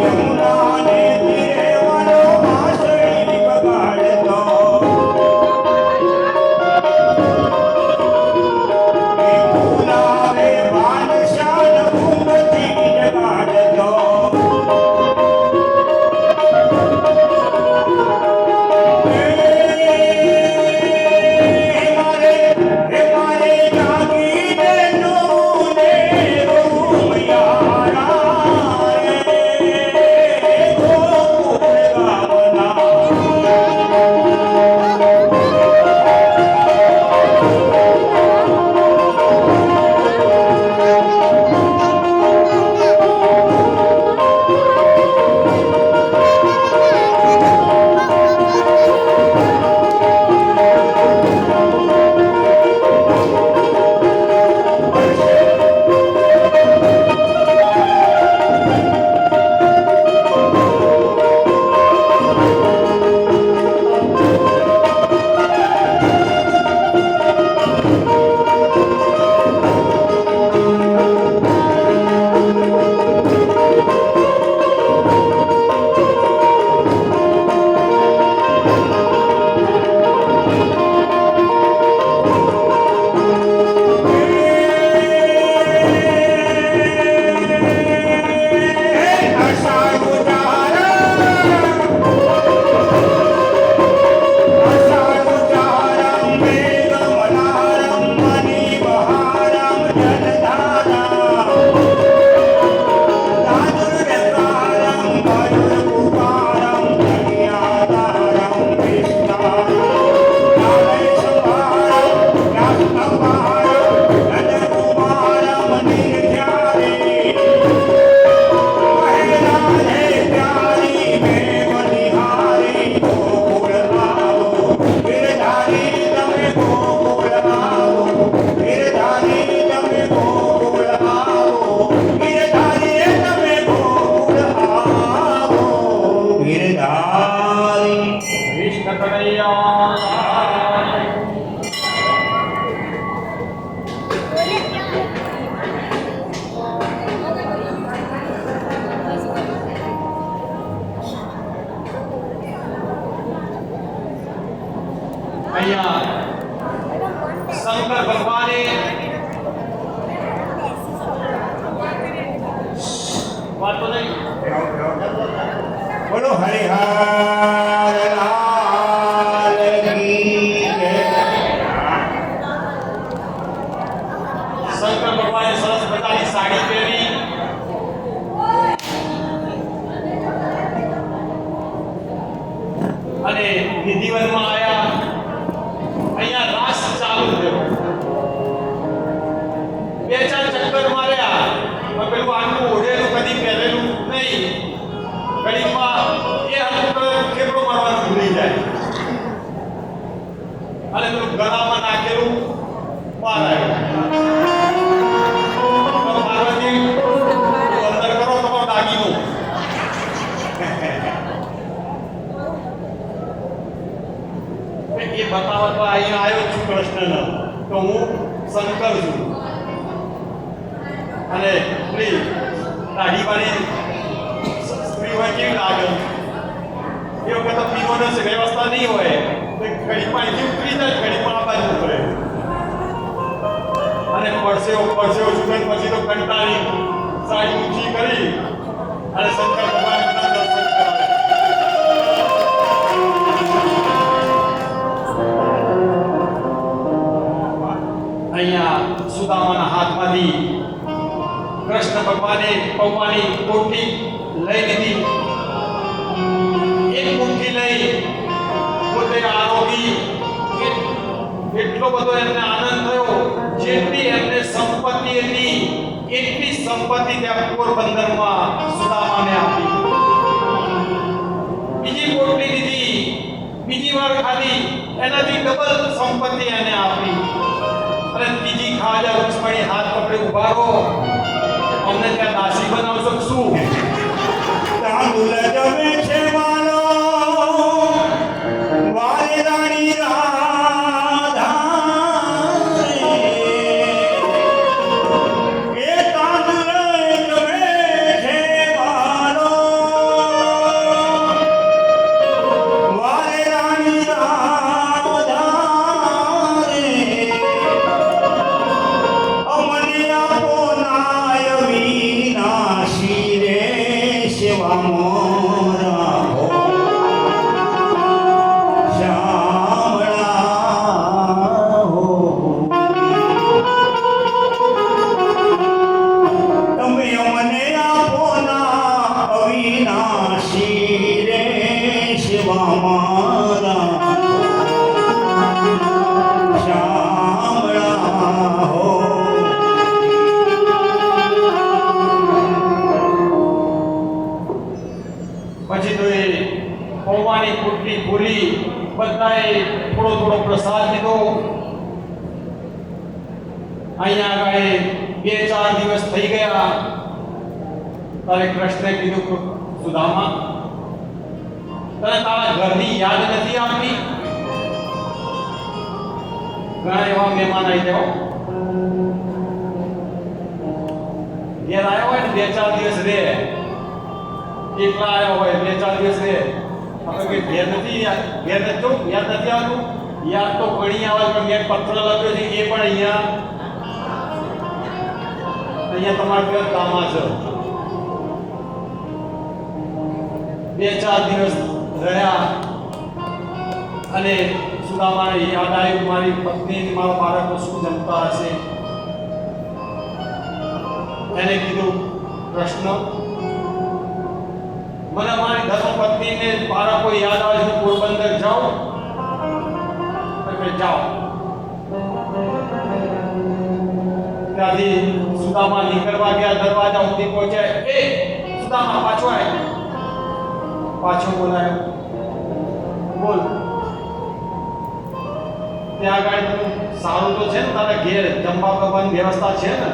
યમુનાને તીરે વનો વાંસળી વગાડતો. એ બોલાવે બાદશાહ ઊંઘથી જગાડતો. કૃષ્ણ કનૈયા અહીંયા શંકર ભગવાને વાતો નહીં બોલો હરિહર લાલ કી જય. શંકર ભગવાને સરસ મજાની સાડી પહેરી અને નિધિવનમાં આવ્યા. અહીંયા રાસ ચાલુ થયો. બે ચાર ચક્કર માર્યા પણ પેલું આટલું ઓઢેલું કદી પહેરેલું નહીં. ઘડીમાં એ હતું ખેપડો મારવાનું ભૂલી જાય અને પેલું ગળામાં નાખેલું બહાર આવ્યું. પાર્વતી અંદર કરો તમારો દાગીનો. એ બતાવવા અહીંયા આવ્યો છું કૃષ્ણનો તો હું શંકર છું અને પેલી દાઢીવાળી સ્ત્રી હોય કેવી લાગે એ વખત પીવાનો વ્યવસ્થા નહીં હોય તો ઘડી પાણીથી ઉતરી જાય ઘડી પણ આ બાજુ ઉતરે અને પરસેવો છૂટે પછી તો કંટાળી સાડી ઊંચી કરી અને શંકર ભગવાનના દર્શન કરાવે. અહીંયા સુદામાના હાથમાંથી કૃષ્ણ ભગવાને પૌવાની કોઠી લઈ લીધી. એક મુઠ્ઠી લઈ પોતે આરોગી. એટલો બધો એમને આનંદ થયો. જેટલી એમને સંપત્તિ હતી એટલી સંપત્તિ ત્યાં પોરબંદરમાં સુદામાને આપી. બીજી કોઠી લીધી, બીજી વાર ખાધી, એનાથી ડબલ સંપત્તિ એને આપી. અને ત્રીજી ખાજા રૂક્ષ્મણી હાથ પકડી ઉભા રહો, અમને ત્યાં દાસી બનાવશો શું? તાંદુલ જમે મારા શામળા હો. પછી તો એ પૌવાની પુટલી પૂરી બધાએ થોડો થોડો પ્રસાદ લીધો. અહીંયા આગળ 2-4 દિવસ થઈ ગયા. તારે કૃષ્ણે કીધું કે સુદામા, તને તારા ઘરની યાદ નથી આવતી? ઘણા એવા મહેમાન આવી જાઓ, ઘેર આવ્યો હોય ને 2-4 દિવસ રહે, એકલા આવ્યો હોય 2-4 દિવસ રહે, આપણે કે ઘેર નથી જવું, યાદ નથી આવતું? યાદ તો ઘણી આવે, પણ મેં પત્ર લખ્યો છે એ પણ અહીંયા તમારે ઘર કામમાં છે. 2-4 દિવસ રહ્યા અને સુદામાને યાદ આવ્યું, મારી પત્ની મારા બાળકો શું જમતા હશે. એને કીધું, કૃષ્ણ, મને મારી ધર્મપત્નીને બાળકો યાદ આવે છે, પોરબંદર જાઉં? જાઓ. ત્યાંથી સુદામા નીકળવા ગયા, દરવાજા સુધી પહોંચ્યા. એ સુદામા, પાછો આય. પાછો બોલાયો, બોલ. ત્યાં આગળ સારું તો છે ને, તારા ઘેર જમવા કરવાની વ્યવસ્થા છે ને?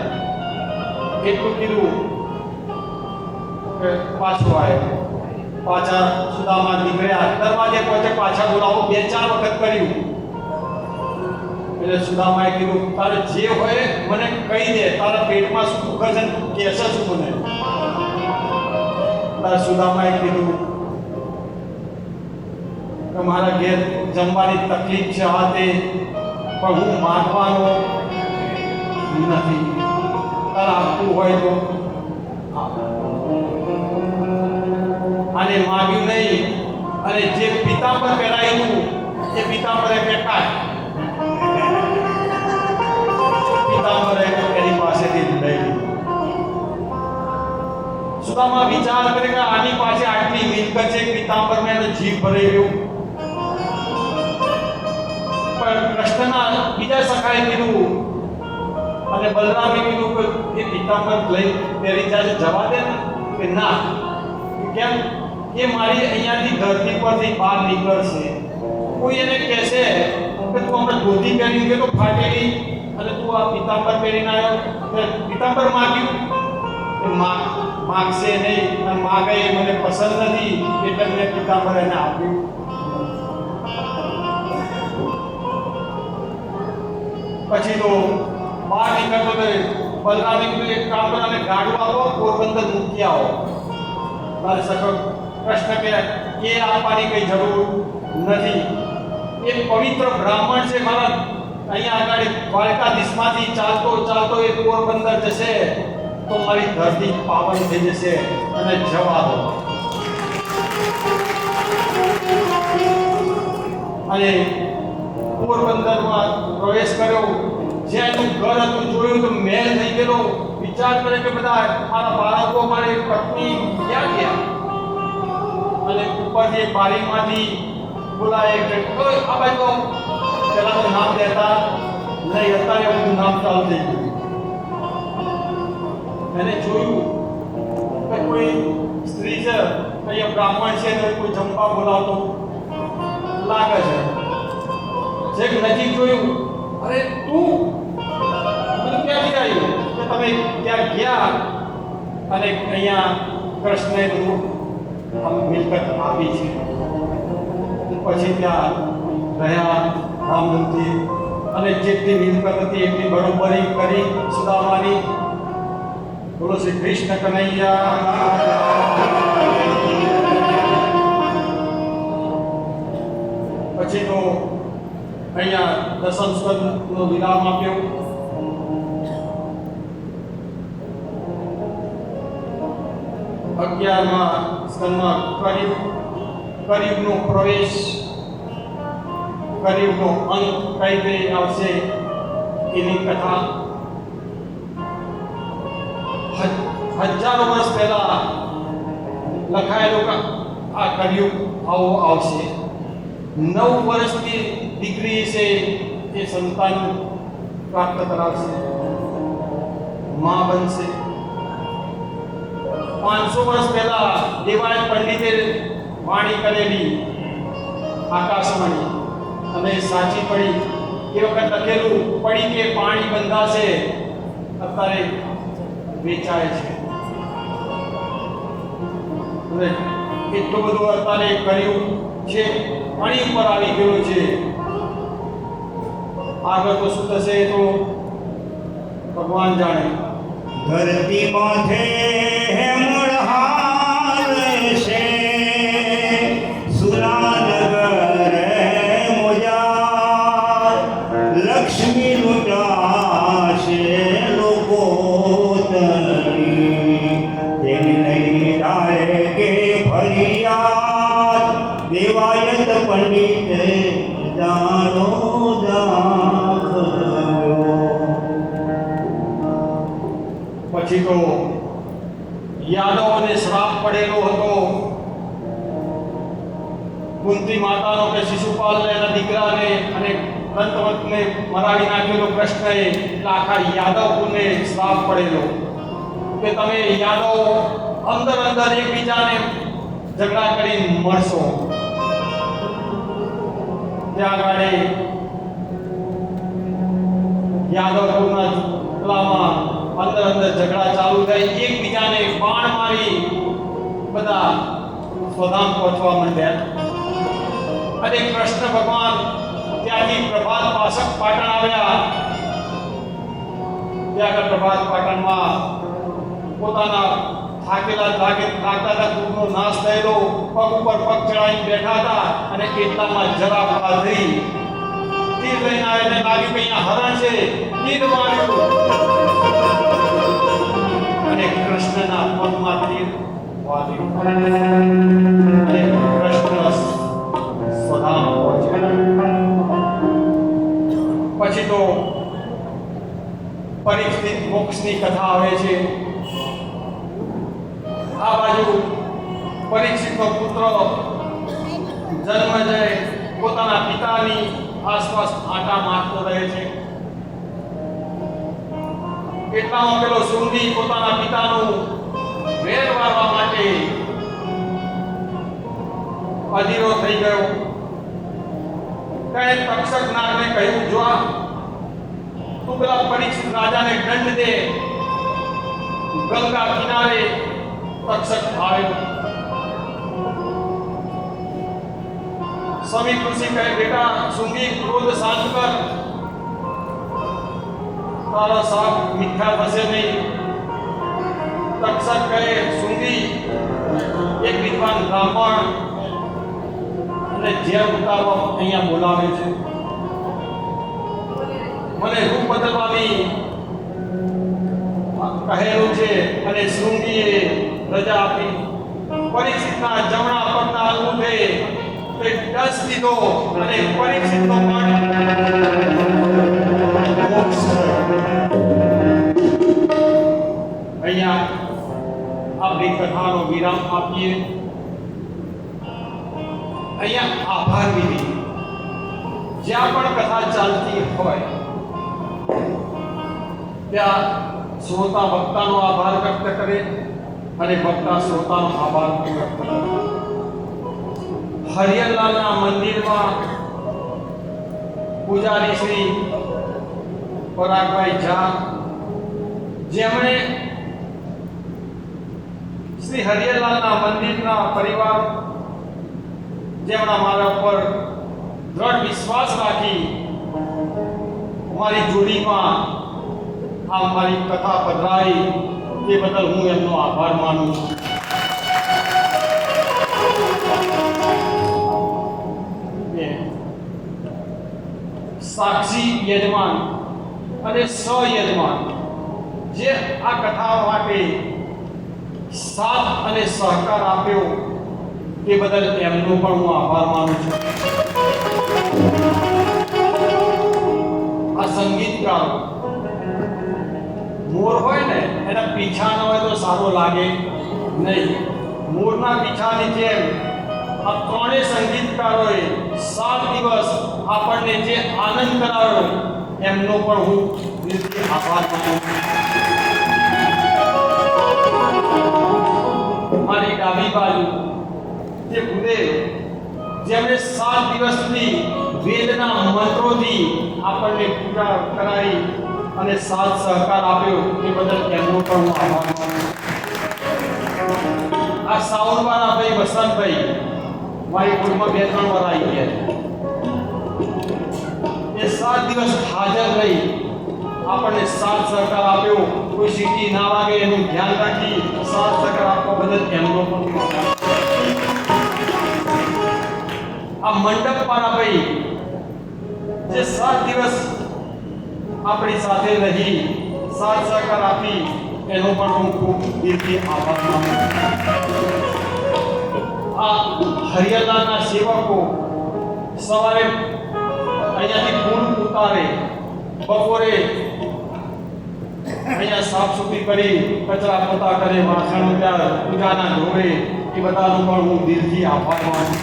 એટલું કીધું કે પાછો આવ્યો. પાછા સુદામા નીકળ્યા, દરવાજે પહોંચે, પાછા બોલાવો. 2-4 વખત કર્યું. એટલે સુદામાએ કીધું, તારે જે હોય મને કહી દે, તારા પેટમાં શું દુખે છે તું કહેશે શું મને? તારે સુદામાએ કીધું કે મારા ઘેર જમવાની તકલીફ છે, આ તે, પણ હું માંગવાનો નથી. તારે આપવું હોય તો આને માગ્યું નહીં. અને જે પિતાંબર પહેરાયું એ પિતાંબરે પેટાય. પિતાંબરે એની પાસેથી લઈ લીધું. સુદામા વિચાર કરે કે આની પાસે આટલી મિલકત છે, પિતાંબરને એનો જીવ ભરાઈ ગયો. પણ કૃષ્ણના બીજા સખાએ કીધું અને બલરામે કીધું કે એ પિતાંબર લઈ પહેરી જાય, જવા દે ને. કે ના, કેમ? એ મારી અહીંયાથી ધરતી પરથી બહાર નીકળશે. કોઈ એને કહેશે કે તું હમણાં ધોતી પહેરી ગયો તો ફાટેલી, અને તું આ પિતાંબર પહેરીને આવ્યો. પિતાંબર માગ્યું, એ માગશે નહીં, અને માગે એ મને પસંદ નથી, એટલે મેં પિતાંબર એને આપ્યું. પછી તો બહાર નીકળતો તો બલરામે કીધું, એક કામ કરો, અને ગાડું આપો, પોરબંદર મૂકી આવો. તારે સખો કૃષ્ણ કે એ આપવાની કઈ જરૂર નથી. એ પવિત્ર બ્રાહ્મણ છે, મારા અહીંયા આગળ દ્વારકાધીશમાંથી ચાલતો ચાલતો એ પોરબંદર જશે તો મારી ધરતી પાવન થઈ જશે, અને જવા દો. અને પોરબંદરમાં પ્રવેશ કર્યો. જ્યાં એનું ઘર હતું જોયું તો મહેલ થઈ ગયેલો. વિચાર કરે કે બધા મારા બાળકો, મારી પત્ની ક્યાં ગયા? અને ઉપરથી બારીમાંથી બોલાય કે કોઈ આ બાજુ પેલા તો નામ દેતા નહીં, અત્યારે બધું નામ ચાલુ થઈ ગયું. એને જોયું કે કોઈ સ્ત્રી છે, અહીંયા બ્રાહ્મણ છે, ને કોઈ જમવા બોલાવતો લાગે છે. છેક નજીક જોયું, અરે તું ક્યાંથી આવ્યું? કે તમે ત્યાં ગયા અને અહીંયા કૃષ્ણએ બધું મિલકત આપી છે. પછી ત્યાં રહ્યા રામધૂનથી, અને જેટલી મિલકત હતી એટલી બરોબરી કરી સુદામાની. બોલો શ્રી કૃષ્ણ કનૈયા. પછી તો અહીંયા દસમ સ્કંદનો વિરામ આપ્યો. અગિયારમાં સ્કંદમાં કળિયુગનો પ્રવેશ, કળિયુગનો અંત કઈ રીતે આવશે એની કથા. હજારો વર્ષ પહેલા લખાયેલું આ કળિયુગ આવો આવશે. 9 વર્ષની દીકરી છે એ સંતાન પ્રાપ્ત કરાવશે, માં બનશે. 500 વર્ષ પહેલા દેવાય પંડિતે વાણી કરેલી આકાશવાણી અને સાચી પડી. એ વખત લખેલું પડી કે પાણી બંધાશે અત્યારે વેચાય છે. અને એટલું બધું અત્યારે કર્યું છે, પાણી ઉપર આવી ગયું છે. આગળ તો શું થશે એ તો ભગવાન જાણે. ધરતી માથે હેમળહાલ છે, સુરાનગર મોજા, લક્ષ્મી લૂંટાશે લોકો તરી. તેની નહીં ધારે કે ફરિયાદ, દેવાયત પંડિત જાણો દાખલો. પછી તો યાદવોને શ્રાપ પડેલો હતો. કુંતી માતાનો કે શિશુપાલને એના દીકરાને અને દંતવતને મરાવી નાખેલો કૃષ્ણએ, એટલે આખા યાદવ કુળને શ્રાપ પડેલો કે તમે યાદવ અંદર અંદર એકબીજાને ઝઘડા કરી મળશો. ત્યાં આગળ યાદવ કુળના ટોળામાં અંદર અંદર ઝઘડા ચાલુ થઈ, એકબીજાને બાણ મારી બધા સ્વધામ પહોંચવા માંડ્યા. અને કૃષ્ણ ભગવાન ત્યાંથી પ્રભાત પાટણ આવ્યા. ત્યાં આગળ પ્રભાત પાટણમાં પોતાના થાકતા કુળનો નાશ થયેલો પગ ઉપર પગ ચડાવીને બેઠા હતા. અને એટલામાં જરા પાદરી તીર લઈને આવીને લાગ્યું કે અહીંયા હરણ છે, તીર માર્યું અને કૃષ્ણના પગમાં તીર વાગ્યું અને કૃષ્ણ સ્વધામ પહોંચ્યા. પછી તો પરીક્ષિત મોક્ષની કથા આવે છે. આ બાજુ પરીક્ષિતનો પુત્ર જન્મજય પોતાના પિતાની આસપાસ આટા મારતો રહે છે. એટલામાં પેલો સુંદી પોતાના પિતાનું વેર વાળવા માટે અધીરો થઈ ગયો. તેણે તક્ષક નાગને કહ્યું, જો તું પેલા પરીક્ષિત રાજાને દંડ દે. ગંગા કિનારે તક્ષક આવ્યો. સમી ઋષિ કહે, બેટા સુંદી ક્રોધ શાંત કર, તારા સાપ મીઠા થશે નહીં. તક્ષક કહે, સુંદી એક વિદ્વાન બ્રાહ્મણ અને ઝેર ઉતારવા અહીંયા બોલાવે છે. મને રૂપ બદલવાની કહેલું છે. અને શૃંગીએ રજા આપી. પરીક્ષિતના જમણા પગના અંગૂઠે તે ડસ દીધો અને પરીક્ષિતનો પણ મોક્ષ થયો. અહીંયા આપણી કથાનો વિરામ આપીએ. અહીંયા આભાર વિધિ. જ્યાં પણ કથા ચાલતી હોય ત્યાં શ્રોતા વક્તાનો આભાર વ્યક્ત કરે અને વક્તા શ્રોતાનો આભાર વ્યક્ત કરે. હરિયરલાલના મંદિરમાં પૂજારી શ્રી પરાગભાઈ ઝા, જેમણે શ્રી હરિયરલાલના મંદિરના પરિવાર, જેમણે મારા ઉપર દ્રઢ વિશ્વાસ રાખી મારી જોડીમાં આ મારી કથા પધરાવી, તે બદલ હું એમનો આભાર માનું છું. સાક્ષી યજમાન અને સહયજમાન જે આ કથા માટે સાથ અને સહકાર આપ્યો, તે બદલ એમનો પણ હું આભાર માનું છું. આ સંગીતકાર મોર હોય ને, એના પીછા ન હોય તો સારો લાગે નહીં. મોરના પીછાની જેમ આ ત્રણેય સંગીતકારોએ 7 દિવસ આપણને જે આનંદ કરાવ્યો એમનો પણ હું દિલથી આભાર માનું છું. મારી ડાબી બાજુ જે ગુરુદેવ જેમણે 7 દિવસ સુધી વેદના મંત્રોથી આપણને પૂજા કરાવી અને સાથ સહકાર આપ્યો એ બદલ એમનો પણ હું આભાર માનું છું. આ સાવરવાળા ભાઈ વસંતભાઈ મારી કુળમાં 2-3 વાર આવી ગયા. એ 7 દિવસ હાજર રહી આપણને સાથ સહકાર આપ્યો. કોઈ સીટી ના વાગે એનું ધ્યાન રાખી સાથ સહકાર આપવા બદલ એમનો પણ હું આભાર. આ મંડપ વાળા ભાઈ જે 7 દિવસ આપણી સાથે રહી સાથ સહકાર આપી એનો પણ હું ખૂબ દિલથી આભાર માનું. આ હરિયાણાના સેવકો સવારે અહીંયાથી ફૂલ ઉતારે, બપોરે અહીંયા સાફ સુથરી કરી કચરા પોતા કરે, વાસણો ત્યાં પૂજાના ધોવે, એ બધાનો પણ હું દિલથી આભાર માનું.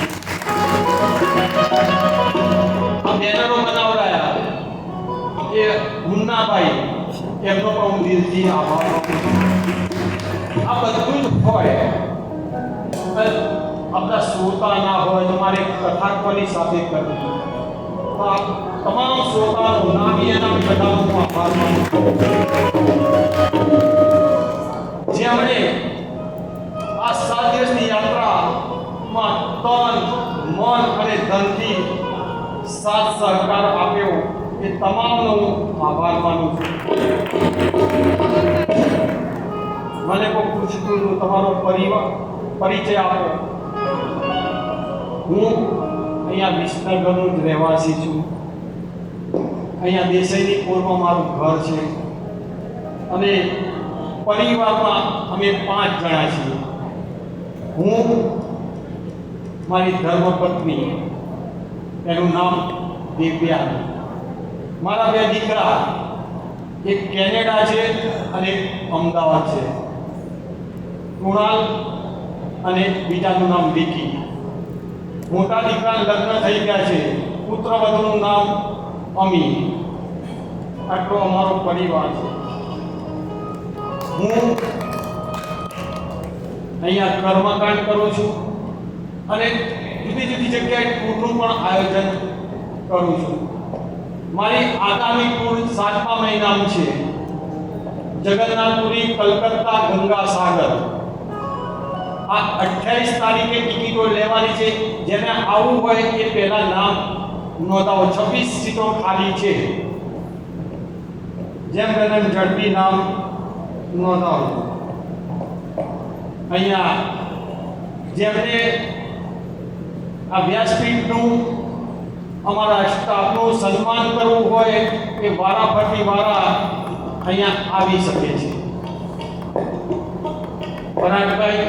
આ બેનરો બનાવડાયા એ મુન્નાભાઈ એમનો પણ હું દિલથી આભાર માનું. આ બધું જ હોય આપણા શ્રોતા ના હોય તમારે કથા કોની સાથે કરવી, તો આ તમામ શ્રોતાઓ નામી એના બધાનો હું આભાર માનું. જેમણે આ 7 દિવસની યાત્રામાં તન મન અને ધનથી સાથ સહકાર આપ્યો એ તમામનો હું આભાર માનું છું. મને કોઈ પૂછતું તો તમારો પરિચય આપો. હું અહીંયા વિસનગરનો જ રહેવાસી છું. અહીંયા દેસાઈની કોરમાં મારું ઘર છે અને પરિવારમાં અમે 5 જણા છીએ. હું, મારી ધર્મપત્ની, એનું નામ દિવ્યા, મારા 2 દીકરા, એક કેનેડા છે અને એક અમદાવાદ છે, કુણાલ અને બીજાનું નામ વિકી. મોટા દીકરાના લગ્ન થઈ ગયા છે, પુત્રવધુનું નામ અમી. આટલો અમારો પરિવાર છે. હું અહીંયા કર્મકાંડ કરું છું અને જુદી જુદી જગ્યાએ ટૂરનું પણ આયોજન કરું છું. મારી આગામી ટૂર 7મા મહિનાનું છે. જગન્નાથપુરી, કલકત્તા, ગંગાસાગર. આ 28 તારીખે ટિકિટો લેવાની છે. જેને આવવું હોય એ પહેલા નામ નોંધાવો. 26 સીટો ખાલી છે. જેમ બને ઝડપી નામ નોંધાવો. અહીંયા જેમને આ વ્યાસપીઠનું અમારા સ્ટાફનું સન્માન કરવું હોય એ વારાફરતી વારા અહીંયા આવી શકે છે. પરાગભાઈ,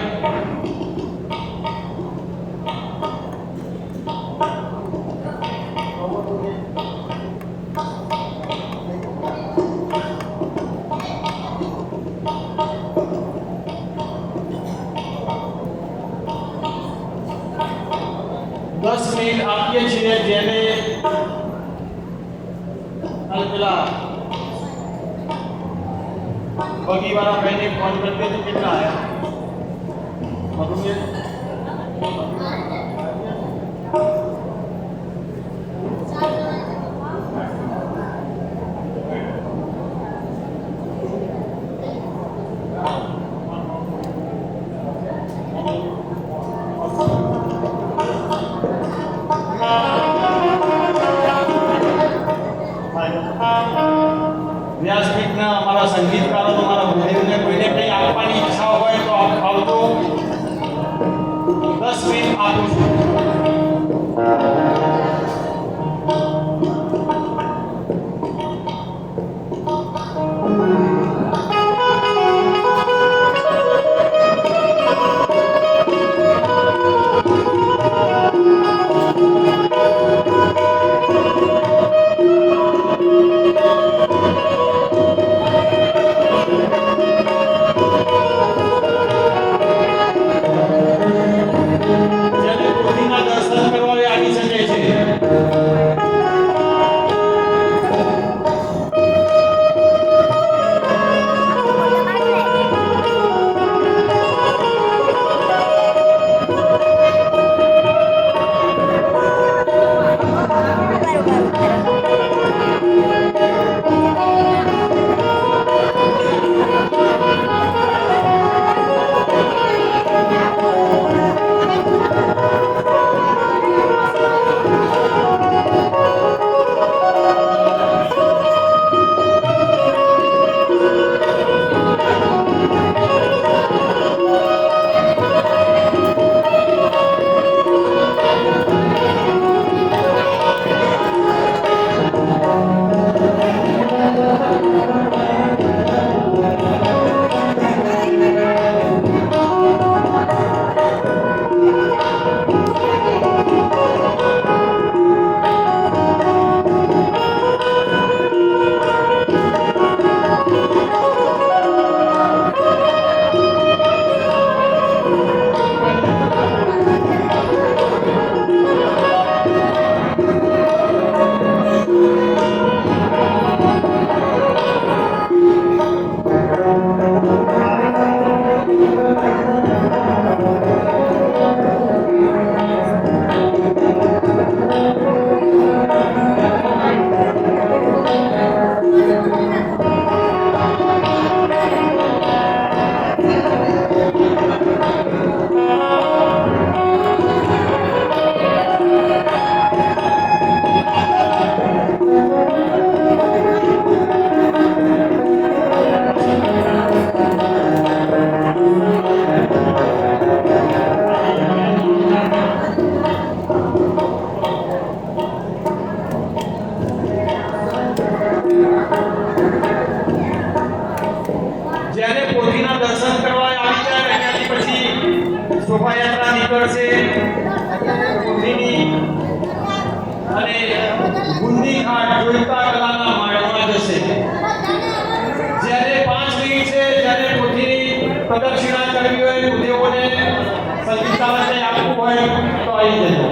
મિનિટ આપીએ છીએ. જેને પેલા બગીવાળા ભાઈને ફોન કરી દે તો કેટલા આવ્યા? મધુમેહ 10 મિનિટ આપું છું. દક્ષિણા કરવી હોય ઉદ્યોગોને સંગીતાલય આપવું હોય તો આવી જજો.